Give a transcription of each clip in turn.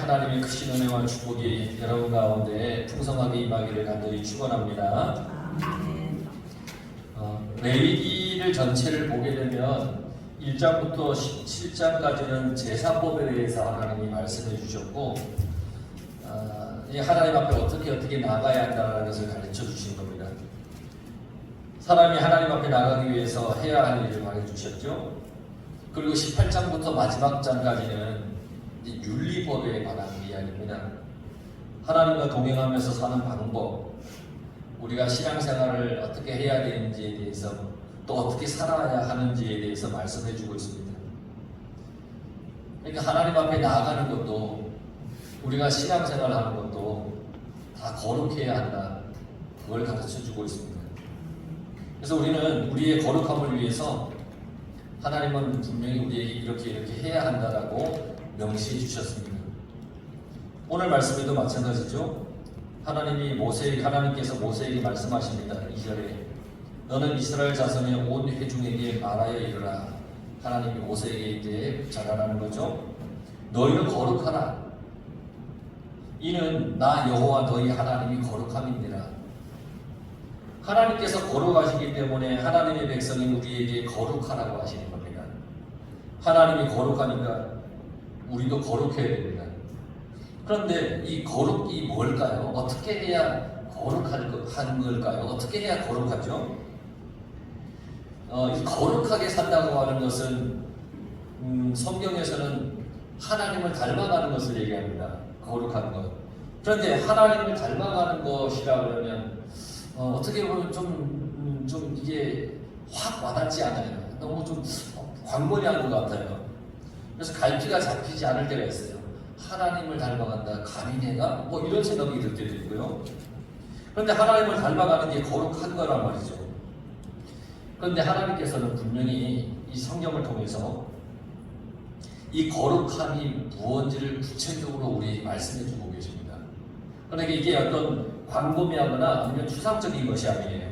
하나님의 크신 은혜와 축복이 여러분 가운데 풍성하게 임하기를 간절히 축원합니다. 레위기를 전체를 보게 되면 1장부터 17장까지는 제사법에 대해서 하나님이 말씀해 주셨고 하나님 앞에 어떻게 나아가야 한다는 것을 가르쳐 주신 겁니다. 사람이 하나님 앞에 나가기 위해서 해야 할 일을 가르쳐 주셨죠. 그리고 18장부터 마지막 장까지는 윤리법에 관한 이야기입니다. 하나님과 동행하면서 사는 방법, 우리가 신앙생활을 어떻게 해야 되는지에 대해서, 또 어떻게 살아야 하는지에 대해서 말씀해 주고 있습니다. 그러니까 하나님 앞에 나아가는 것도, 우리가 신앙생활을 하는 것도 다 거룩해야 한다, 그걸 가르쳐 주고 있습니다. 그래서 우리는 우리의 거룩함을 위해서 하나님은 분명히 우리에게 이렇게 해야 한다라고 명시해 주셨습니다. 오늘 말씀에도 마찬가지죠. 하나님께서 모세에게 말씀하십니다. 2절에 너는 이스라엘 자손의 온 회중에게 말하여 이르라. 하나님이 모세에게 이제 전하라는 거죠. 너희는 거룩하라. 이는 나 여호와 너희 하나님이 거룩함이니라. 하나님께서 거룩하시기 때문에 하나님의 백성이 우리에게 거룩하라고 하시는 겁니다. 하나님이 거룩하니까 우리도 거룩해야 됩니다. 그런데 이 거룩이 뭘까요? 어떻게 해야 거룩한 걸까요? 어떻게 해야 거룩하죠? 이 거룩하게 산다고 하는 것은 성경에서는 하나님을 닮아가는 것을 얘기합니다. 거룩한 것. 그런데 하나님을 닮아가는 것이라 그러면 어떻게 보면 좀 이게 확 와닿지 않아요. 너무 좀 광범위한 것 같아요. 그래서 갈피가 잡히지 않을 때가 있어요. 하나님을 닮아간다, 감히 내가? 뭐 이런 생각이 들 때도 있고요. 그런데 하나님을 닮아가는 게 거룩한 거란 말이죠. 그런데 하나님께서는 분명히 이 성경을 통해서 이 거룩함이 무엇인지를 구체적으로 우리에게 말씀해 주고 계십니다. 그러니까 이게 어떤 광범위하거나 아니면 추상적인 것이 아니에요.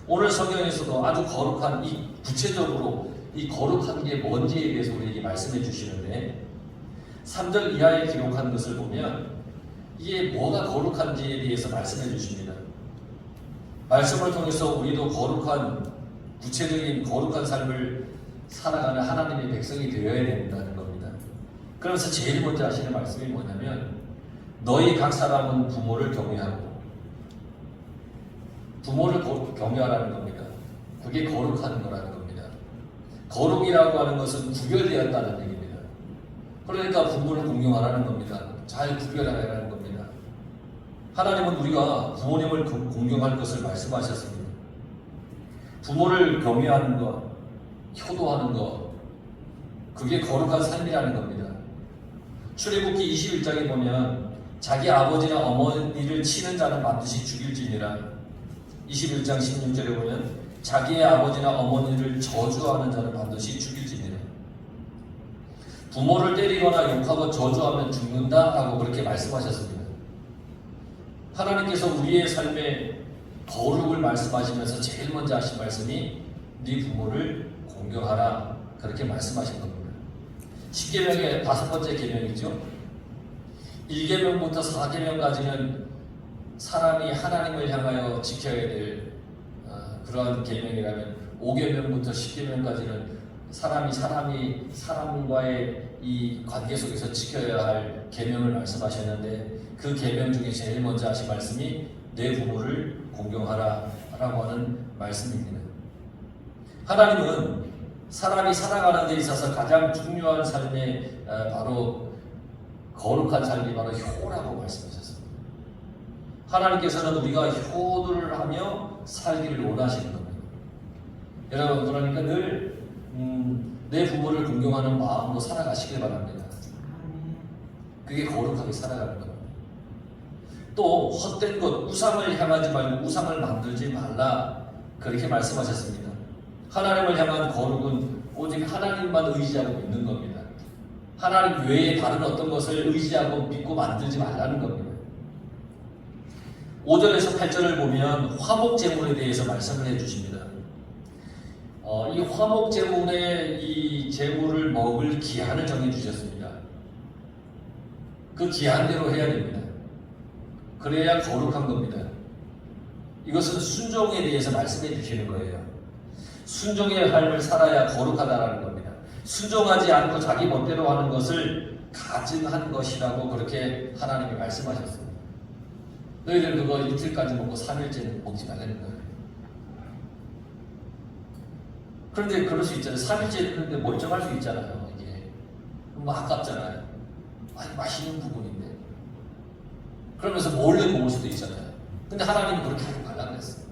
오늘 성경에서도 아주 거룩한 구체적으로 이 거룩한 게 뭔지에 대해서 우리에게 말씀해 주시는데 3절 이하에 기록한 것을 보면 이게 뭐가 거룩한지에 대해서 말씀해 주십니다. 말씀을 통해서 우리도 구체적인 거룩한 삶을 살아가는 하나님의 백성이 되어야 된다는 겁니다. 그래서 제일 먼저 하시는 말씀이 뭐냐면 너희 각 사람은 부모를 경외하고, 부모를 경외하라는 겁니다. 그게 거룩한 거라는 겁니다. 거룩이라고 하는 것은 구별되었다는 얘기입니다. 그러니까 부모를 공경하라는 겁니다. 잘 구별하라는 겁니다. 하나님은 우리가 부모님을 공경할 것을 말씀하셨습니다. 부모를 경외하는 것, 효도하는 것, 그게 거룩한 삶이라는 겁니다. 출애굽기 21장에 보면 자기 아버지나 어머니를 치는 자는 반드시 죽일지니라. 21장 16절에 보면 자기의 아버지나 어머니를 저주하는 자는 반드시 죽일지니라. 부모를 때리거나 욕하고 저주하면 죽는다 하고 그렇게 말씀하셨습니다. 하나님께서 우리의 삶에 거룩을 말씀하시면서 제일 먼저 하신 말씀이 네 부모를 공경하라, 그렇게 말씀하신 겁니다. 10계명의 5번째 계명이죠. 1계명부터 4계명까지는 사람이 하나님을 향하여 지켜야 될 그러한 계명이라면 5계명부터 10계명까지는 사람이 사람과의 이 관계 속에서 지켜야 할 계명을 말씀하셨는데 그 계명 중에 제일 먼저 하신 말씀이 내 부모를 공경하라 라고 하는 말씀입니다. 하나님은 사람이 살아가는 데 있어서 가장 중요한 삶의 바로 거룩한 삶이 바로 효라고 말씀하셨습니다. 하나님께서는 우리가 효도를 하며 살기를 원하시는 겁니다. 여러분, 그러니까 늘 내 부모를 공경하는 마음으로 살아가시길 바랍니다. 그게 거룩하게 살아가는 겁니다. 또 헛된 것, 우상을 향하지 말고 우상을 만들지 말라, 그렇게 말씀하셨습니다. 하나님을 향한 거룩은 오직 하나님만 의지하고 믿는 겁니다. 하나님 외에 다른 어떤 것을 의지하고 믿고 만들지 말라는 겁니다. 5절에서 8절을 보면 화목제물에 대해서 말씀을 해주십니다. 이 화목제물의 이 제물을 먹을 기한을 정해주셨습니다. 그 기한대로 해야 됩니다. 그래야 거룩한 겁니다. 이것은 순종에 대해서 말씀해 주시는 거예요. 순종의 삶을 살아야 거룩하다라는 겁니다. 순종하지 않고 자기 멋대로 하는 것을 가증한 것이라고 그렇게 하나님이 말씀하셨습니다. 너희들 그거 이틀까지 먹고 3일째는 먹지 말라는 거예요. 그런데 그럴 수 있잖아요. 3일째 했는데 멀쩡할 수 있잖아요. 이게 뭐 아깝잖아요. 아니, 맛있는 부분인데. 그러면서 몰래 먹을 수도 있잖아요. 근데 하나님은 그렇게 하지 말라 그랬어요.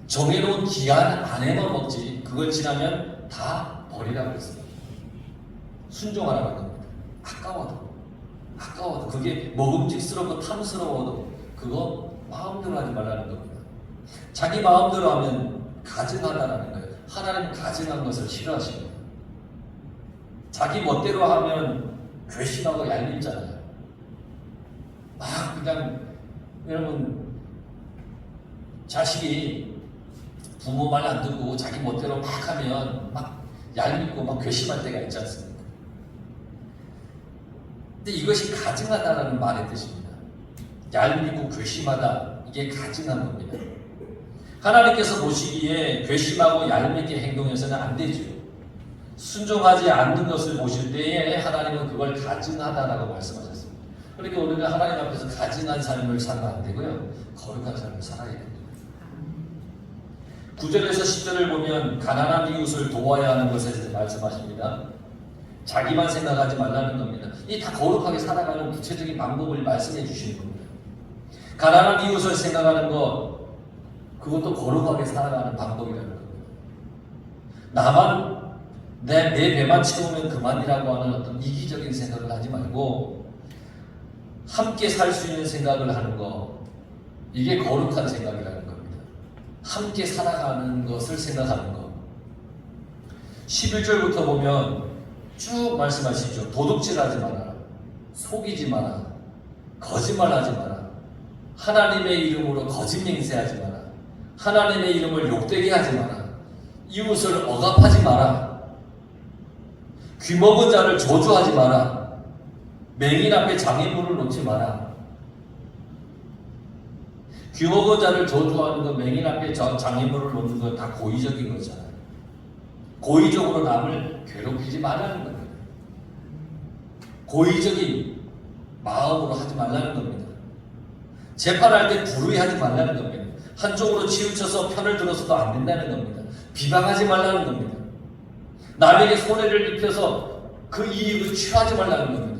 정해놓은 기한 안에만 먹지 그걸 지나면 다 버리라고 그랬어요. 순종하라는 겁니다. 아까워도 그게 먹음직스럽고 탐스러워도 그거 마음대로 하지 말라는 겁니다. 자기 마음대로 하면 가증하다라는 거예요. 하나님은 가증한 것을 싫어하십니다. 자기 멋대로 하면 괘씸하고 얄밉잖아요. 막 그냥 여러분 자식이 부모 말 안 듣고 자기 멋대로 막 하면 막 얄밉고 막 괘씸할 때가 있지 않습니까? 근데 이것이 가증하다라는 말의 뜻입니다. 얄밉고 괘씸하다, 이게 가증한 겁니다. 하나님께서 보시기에 괘씸하고 얄밉게 행동해서는 안 되죠. 순종하지 않는 것을 보실 때에 하나님은 그걸 가증하다라고 말씀하셨습니다. 그러니까 우리는 하나님 앞에서 가증한 삶을 살면 안 되고요, 거룩한 삶을 살아야 됩니다. 9절에서 10절을 보면 가난한 이웃을 도와야 하는 것에 대해서 말씀하십니다. 자기만 생각하지 말라는 겁니다. 이 다 거룩하게 살아가는 구체적인 방법을 말씀해 주시는 겁니다. 가난한 이웃을 생각하는 것, 그것도 거룩하게 살아가는 방법이라는 겁니다. 나만 내 배만 채우면 그만이라고 하는 어떤 이기적인 생각을 하지 말고 함께 살 수 있는 생각을 하는 것, 이게 거룩한 생각이라는 겁니다. 함께 살아가는 것을 생각하는 것. 11절부터 보면 쭉 말씀하시죠. 도둑질하지 마라, 속이지 마라, 거짓말하지 마라, 하나님의 이름으로 거짓 맹세하지 마라, 하나님의 이름을 욕되게 하지 마라, 이웃을 억압하지 마라, 귀먹은 자를 저주하지 마라, 맹인 앞에 장애물을 놓지 마라. 귀먹은 자를 저주하는 것, 맹인 앞에 장애물을 놓는 것 다 고의적인 거잖아요. 고의적으로 남을 괴롭히지 말라는 겁니다. 고의적인 마음으로 하지 말라는 겁니다. 재판할 때 불의하지 말라는 겁니다. 한쪽으로 치우쳐서 편을 들어서도 안 된다는 겁니다. 비방하지 말라는 겁니다. 남에게 손해를 입혀서 그 이익을 취하지 말라는 겁니다.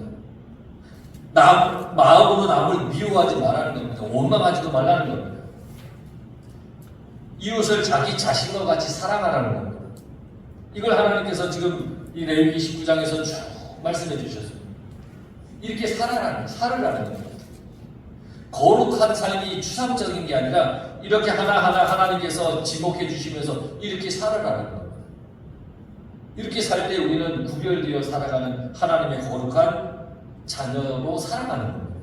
마음으로 남을 미워하지 말라는 겁니다. 원망하지도 말라는 겁니다. 이웃을 자기 자신과 같이 사랑하라는 겁니다. 이걸 하나님께서 지금 이 레위기 19장에서 쭉 말씀해 주셨습니다. 이렇게 살으라는 겁니다. 거룩한 삶이 추상적인 게 아니라 이렇게 하나하나 하나님께서 지목해 주시면서 이렇게 살으라는 겁니다. 이렇게 살 때 우리는 구별되어 살아가는 하나님의 거룩한 자녀로 살아가는 겁니다.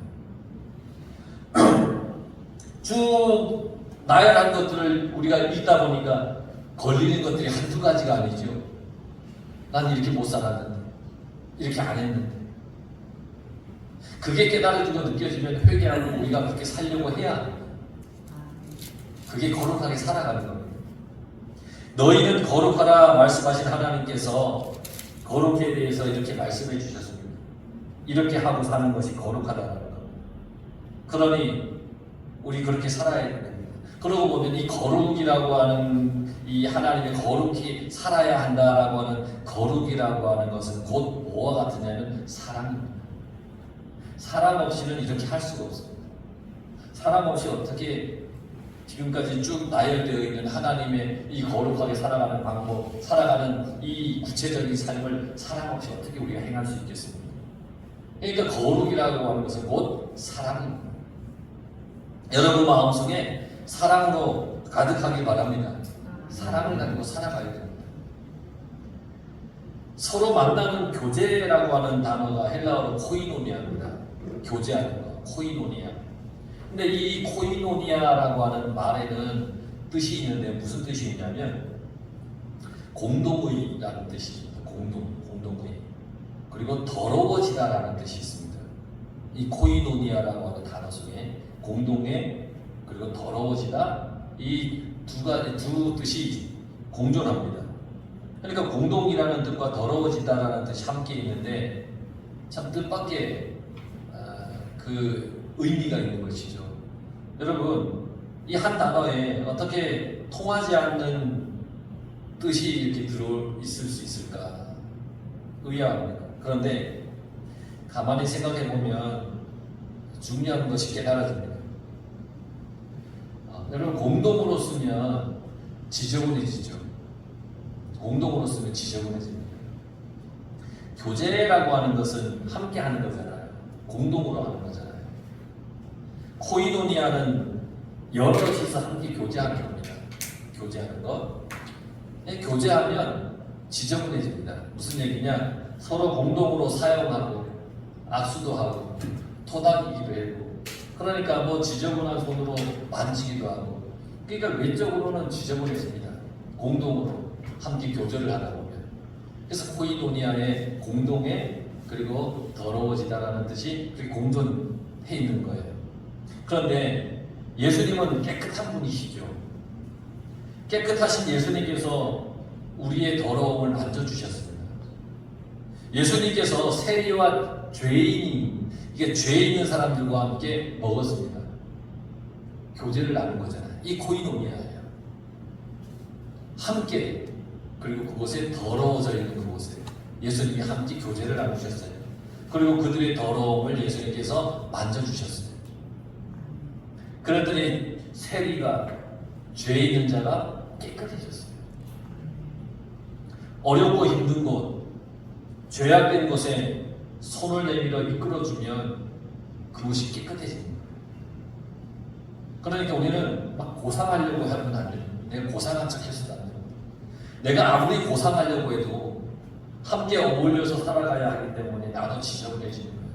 쭉 나열한 것들을 우리가 읽다 보니까 걸리는 것들이 한두 가지가 아니죠. 난 이렇게 못 살았는데, 이렇게 안 했는데. 그게 깨달아지고 느껴지면 회개하고 우리가 그렇게 살려고 해야 합니다. 그게 거룩하게 살아가는 겁니다. 너희는 거룩하라 말씀하신 하나님께서 거룩에 대해서 이렇게 말씀해 주셨습니다. 이렇게 하고 사는 것이 거룩하다는 겁니다. 그러니 우리 그렇게 살아야 됩니다. 그러고 보면 이 거룩이라고 하는 이 하나님의 거룩히 살아야 한다라고 하는 거룩이라고 하는 것은 곧 뭐와 같으냐면 사랑입니다. 사랑 없이는 이렇게 할 수가 없습니다. 사랑 없이 어떻게 지금까지 쭉 나열되어 있는 하나님의 이 거룩하게 살아가는 방법, 살아가는 이 구체적인 삶을 사랑 없이 어떻게 우리가 행할 수 있겠습니까? 그러니까 거룩이라고 하는 것은 곧 사랑입니다. 여러분 마음속에 사랑으로 가득하길 바랍니다. 사랑을 가지고 살아가야 됩니다. 서로 만나는 교제라고 하는 단어가 헬라어로 코이노니아입니다. 교제하는 거, 코이노니아. 근데 이 코이노니아라고 하는 말에는 뜻이 있는데 무슨 뜻이 있냐면 공동의라는 뜻이 있습니다. 공동의. 그리고 더러워지다라는 뜻이 있습니다. 이 코이노니아라고 하는 단어 속에 공동의 그리고 더러워지다 이 두 뜻이 공존합니다. 그러니까 공동이라는 뜻과 더러워지다라는 뜻이 함께 있는데 참 뜻밖의 그 의미가 있는 것이죠. 여러분 이 한 단어에 어떻게 통하지 않는 뜻이 이렇게 들어 있을 수 있을까 의아합니다. 그런데 가만히 생각해 보면 중요한 것이 깨달아집니다. 여러분 공동으로 쓰면 지저분해지죠. 공동으로 쓰면 지저분해집니다. 교제라고 하는 것은 함께 하는 거잖아요. 공동으로 하는 거잖아요. 코이노니아는 여럿이서 함께 교제하는 겁니다. 교제하는 것. 교제하면 지저분해집니다. 무슨 얘기냐? 서로 공동으로 사용하고 악수도 하고 토닥이기도 하고 그러니까 뭐 지저분한 손으로 만지기도 하고 그러니까 외적으로는 지저분해집니다. 공동으로 함께 교제를 하다 보면. 그래서 코이노니아의 공동에 그리고 더러워지다라는 뜻이 그렇게 공존해 있는 거예요. 그런데 예수님은 깨끗한 분이시죠. 깨끗하신 예수님께서 우리의 더러움을 만져주셨습니다. 예수님께서 세리와 죄인이 이게 죄 있는 사람들과 함께 먹었습니다. 교제를 나눈 거잖아요. 이 코이노니아예요. 함께 그리고 그곳에 더러워져 있는 그곳에 예수님이 함께 교제를 나누셨어요. 그리고 그들의 더러움을 예수님께서 만져주셨어요. 그랬더니 세리가 죄 있는 자가 깨끗해졌어요. 어렵고 힘든 곳, 죄악된 곳에 손을 내밀어 이끌어주면 그곳이 깨끗해집니다. 그러니까 우리는 막 고상하려고 하면 안 돼요. 내가 고상한 척 해서도 안 돼요. 내가 아무리 고상하려고 해도 함께 어울려서 살아가야 하기 때문에 나도 지저분해지는 거예요.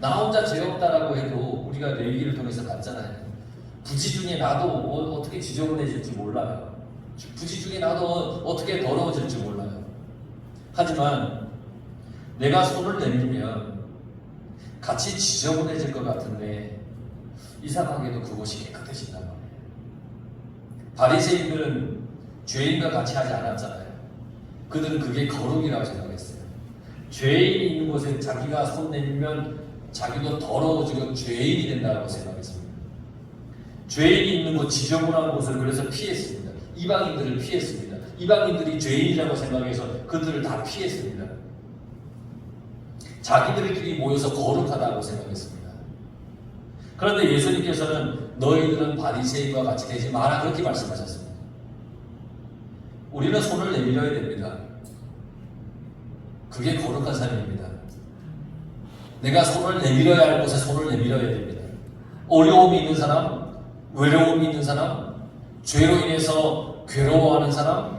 나 혼자 죄 없다라고 해도 우리가 레위기를 통해서 봤잖아요. 부지 중에 나도 어떻게 지저분해질지 몰라요. 부지 중에 나도 어떻게 더러워질지 몰라요. 하지만 내가 손을 내밀면 같이 지저분해질 것 같은데 이상하게도 그것이 깨끗해진단 말이에요. 바리새인들은 죄인과 같이 하지 않았잖아요. 그들은 그게 거룩이라고 생각했어요. 죄인이 있는 곳에 자기가 손 내밀면 자기도 더러워지고 죄인이 된다고 생각했습니다. 죄인이 있는 곳, 지저분한 곳을 그래서 피했습니다. 이방인들을 피했습니다. 이방인들이 죄인이라고 생각해서 그들을 다 피했습니다. 자기들끼리 모여서 거룩하다고 생각했습니다. 그런데 예수님께서는 너희들은 바리새인과 같이 되지 마라 그렇게 말씀하셨습니다. 우리는 손을 내밀어야 됩니다. 그게 거룩한 삶입니다. 내가 손을 내밀어야 할 곳에 손을 내밀어야 됩니다. 어려움이 있는 사람, 외로움이 있는 사람, 죄로 인해서 괴로워하는 사람,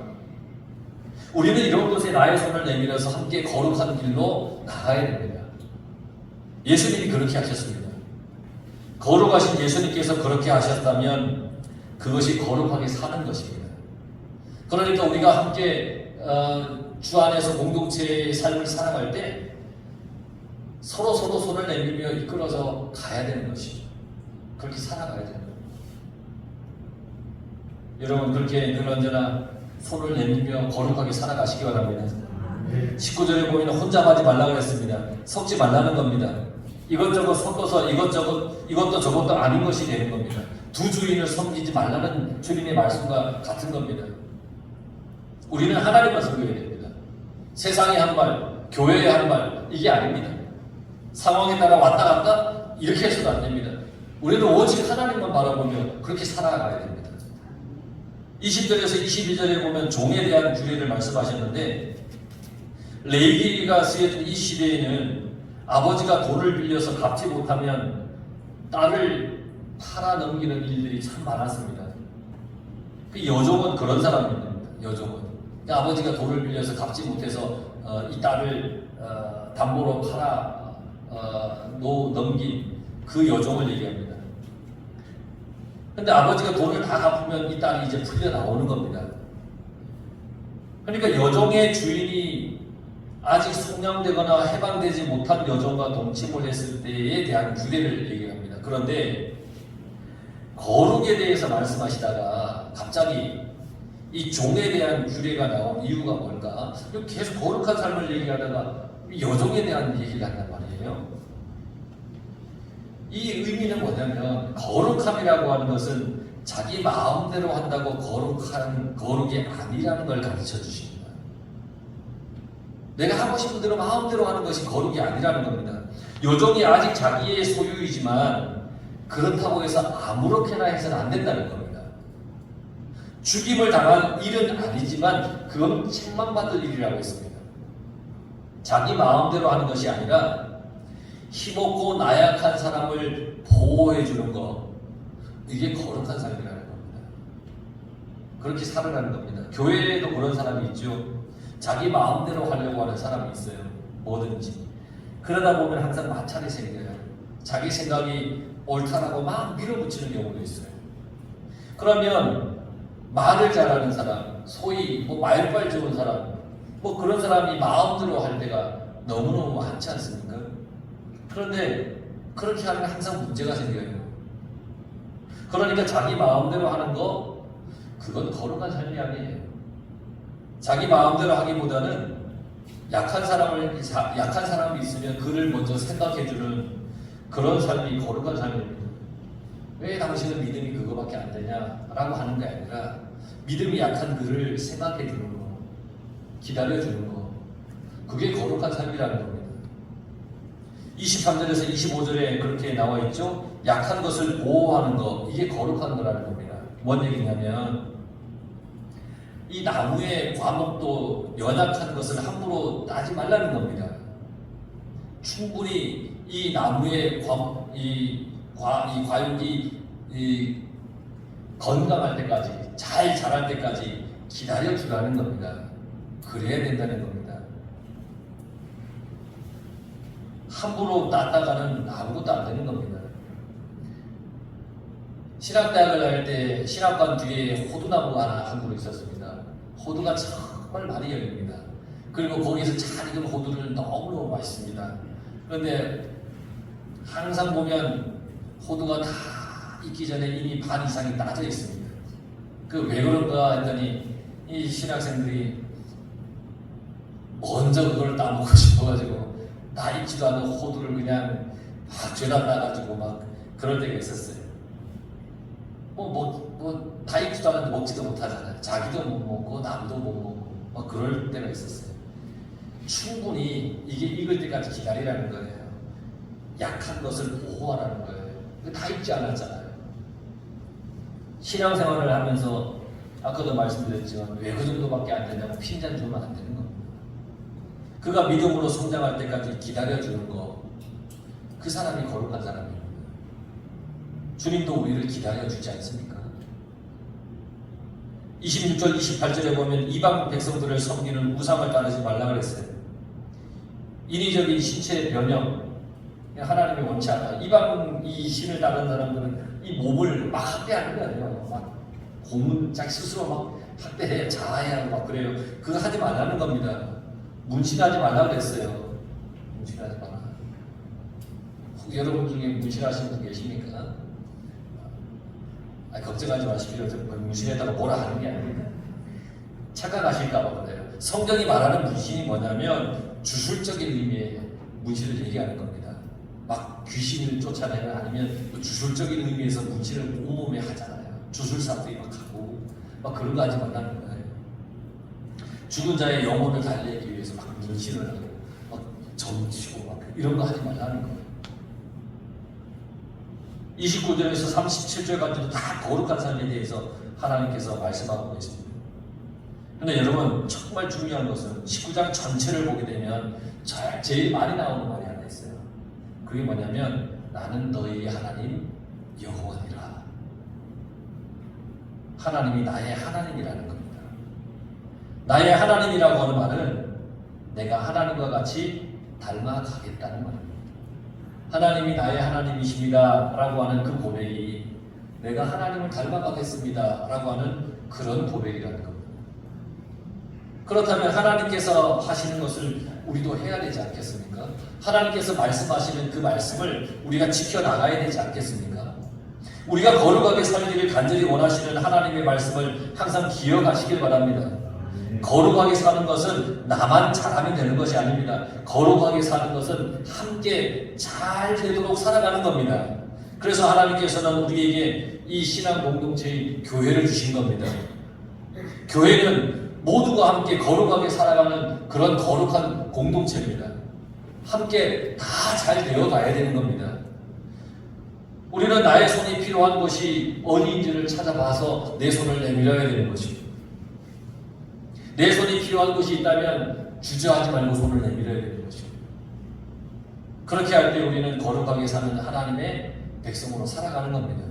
우리는 이런 곳에 나의 손을 내밀어서 함께 거룩한 길로 나가야 됩니다. 예수님이 그렇게 하셨습니다. 거룩하신 예수님께서 그렇게 하셨다면 그것이 거룩하게 사는 것입니다. 그러니까 우리가 함께 주 안에서 공동체의 삶을 살아갈 때 서로 손을 내밀며 이끌어서 가야 되는 것이죠. 그렇게 살아가야 되는 거예요. 여러분 그렇게 늘 언제나 손을 내밀며 거룩하게 살아가시기 바랍니다. 19절에 보면 혼자 하지 말라고 했습니다. 섞지 말라는 겁니다. 이것저것 섞어서 이것도 저것도 아닌 것이 되는 겁니다. 두 주인을 섬기지 말라는 주님의 말씀과 같은 겁니다. 우리는 하나님만 섬겨야 됩니다. 세상의 한 말, 교회의 한 말, 이게 아닙니다. 상황에 따라 왔다 갔다 이렇게 해서도 안 됩니다. 우리는 오직 하나님만 바라보며 그렇게 살아가야 됩니다. 20절에서 22절에 보면 종에 대한 규례를 말씀하셨는데 레위기가 쓰여진 이 시대에는 아버지가 돈을 빌려서 갚지 못하면 딸을 팔아 넘기는 일들이 참 많았습니다. 그 여종은 그런 사람입니다. 여종은 아버지가 돈을 빌려서 갚지 못해서 이 딸을 담보로 팔아 넘긴 그 여종을 얘기합니다. 근데 아버지가 돈을 다 갚으면 이 딸이 이제 풀려 나오는 겁니다. 그러니까 여종의 주인이 아직 성령되거나 해방되지 못한 여종과 동침을 했을 때에 대한 규례를 얘기합니다. 그런데 거룩에 대해서 말씀하시다가 갑자기 이 종에 대한 규례가 나온 이유가 뭘까? 계속 거룩한 삶을 얘기하다가 여종에 대한 얘기를 한단 말이에요. 이 의미는 뭐냐면 거룩함이라고 하는 것은 자기 마음대로 한다고 거룩이 아니라는 걸 가르쳐 주십니다. 내가 하고 싶은 대로 마음대로 하는 것이 거룩이 아니라는 겁니다. 여종이 아직 자기의 소유이지만 그렇다고 해서 아무렇게나 해서는 안 된다는 겁니다. 죽임을 당할 일은 아니지만 그건 책망받을 일이라고 했습니다. 자기 마음대로 하는 것이 아니라 힘없고 나약한 사람을 보호해 주는 것, 이게 거룩한 삶이라는 겁니다. 그렇게 살으라는 겁니다. 교회에도 그런 사람이 있죠. 자기 마음대로 하려고 하는 사람이 있어요. 뭐든지. 그러다 보면 항상 마찰이 생겨요. 자기 생각이 옳다라고 막 밀어붙이는 경우도 있어요. 그러면 말을 잘하는 사람, 소위 말빨 좋은 사람, 그런 사람이 마음대로 할 때가 너무너무 많지 않습니까? 그런데 그렇게 하면 항상 문제가 생겨요. 그러니까 자기 마음대로 하는 거, 그건 거룩한 삶이 아니에요. 자기 마음대로 하기보다는 약한 사람이 있으면 그를 먼저 생각해주는 그런 삶이 거룩한 삶입니다. 왜 당신은 믿음이 그거밖에 안 되냐라고 하는 게 아니라 믿음이 약한 그를 생각해주는 거, 기다려주는 거, 그게 거룩한 삶이라는 겁니다. 23절에서 25절에 그렇게 나와 있죠. 약한 것을 보호하는 거, 이게 거룩한 거라는 겁니다. 뭔 얘기냐면 이 나무의 과목도 연약한 것을 함부로 따지 말라는 겁니다. 충분히 이 나무의 과육이 건강할 때까지, 잘 자랄 때까지 기다려주라는 겁니다. 그래야 된다는 겁니다. 함부로 땄다가는 아무것도 안 되는 겁니다. 신학대학을 다닐 때 신학관 뒤에 호두나무가 하나 한 그루 있었습니다. 호두가 정말 많이 열립니다. 그리고 거기서 잘 익은 호두를 너무너무 맛있습니다. 그런데 항상 보면 호두가 다 익기 전에 이미 반 이상이 따져 있습니다. 왜 그런가 했더니 이 신학생들이 먼저 그걸 따먹고 싶어가지고 다 익지도 않은 호두를 그냥 막 죄다 따가지고 막 그럴 때가 있었어요. 다 익지도 않은데 먹지도 못하잖아요. 자기도 못 먹고 남도 못 먹고 막 그럴 때가 있었어요. 충분히 이게 익을 때까지 기다리라는 거예요. 약한 것을 보호하라는 거예요. 다 익지 않았잖아요. 신앙생활을 하면서 아까도 말씀드렸지만 왜 그 정도밖에 안 되냐고 핀잔 주면 안 되는 겁니다. 그가 믿음으로 성장할 때까지 기다려주는 거, 그 사람이 거룩한 사람입니다. 주님도 우리를 기다려주지 않습니까? 26절, 28절에 보면 이방 백성들을 섬기는 우상을 따르지 말라 그랬어요. 인위적인 신체의 변형, 하나님이 원치 않아. 이 신을 따르는 사람들은 이 몸을 막 학대하는 거예요. 막 자기 스스로 막 학대해, 자아해하고 막 그래요. 그거 하지 말라는 겁니다. 문신하지 말라 그랬어요. 문신하지 마라. 여러분 중에 문신하시는 분 계십니까? 걱정하지 마십시오. 문신에다가 뭐라 하는 게 아닙니다. 착각하실까봐 그래요. 성경이 말하는 문신이 뭐냐면 주술적인 의미의 문신을 얘기하는 겁니다. 막 귀신을 쫓아내는 아니면 주술적인 의미에서 문신을 온몸에 하잖아요. 주술사들이 막 하고 막 그런 거 하지 말라는 거예요. 죽은 자의 영혼을 달래기 위해서 막 문신을 하고 막 점치고 막 이런 거 하지 말라는 거예요. 29절에서 37절까지도 다 거룩한 삶에 대해서 하나님께서 말씀하고 계십니다. 그런데 여러분 정말 중요한 것은 19장 전체를 보게 되면 제일 많이 나오는 말이 하나 있어요. 그게 뭐냐면 나는 너희 하나님 여호와니라. 하나님이 나의 하나님이라는 겁니다. 나의 하나님이라고 하는 말은 내가 하나님과 같이 닮아가겠다는 말입니다. 하나님이 나의 하나님이십니다 라고 하는 그 고백이 내가 하나님을 닮아가겠습니다 라고 하는 그런 고백이라는 겁니다. 그렇다면 하나님께서 하시는 것을 우리도 해야 되지 않겠습니까? 하나님께서 말씀하시는 그 말씀을 우리가 지켜나가야 되지 않겠습니까? 우리가 거룩하게 살기를 간절히 원하시는 하나님의 말씀을 항상 기억하시길 바랍니다. 거룩하게 사는 것은 나만 잘하면 되는 것이 아닙니다. 거룩하게 사는 것은 함께 잘 되도록 살아가는 겁니다. 그래서 하나님께서는 우리에게 이 신앙 공동체의 교회를 주신 겁니다. 교회는 모두가 함께 거룩하게 살아가는 그런 거룩한 공동체입니다. 함께 다 잘 되어 가야 되는 겁니다. 우리는 나의 손이 필요한 곳이 어디인지를 찾아봐서 내 손을 내밀어야 되는 것입니다. 내 손이 필요한 곳이 있다면 주저하지 말고 손을 내밀어야 되는 것입니다. 그렇게 할 때 우리는 거룩하게 사는 하나님의 백성으로 살아가는 겁니다.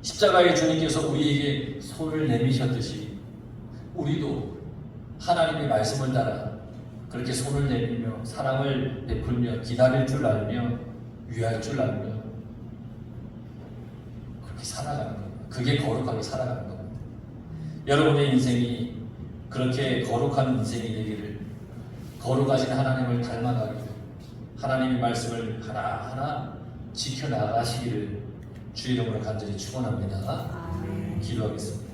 십자가의 주님께서 우리에게 손을 내미셨듯이 우리도 하나님의 말씀을 따라 그렇게 손을 내밀며 사랑을 베풀며 기다릴 줄 알며 위할 줄 알며 그렇게 살아가는 겁니다. 그게 거룩하게 살아가는 겁니다. 여러분의 인생이 그렇게 거룩한 인생이 되기를, 거룩하신 하나님을 닮아가기를, 하나님의 말씀을 하나하나 지켜나가시기를 주의 이름으로 간절히 축원합니다. 기도하겠습니다.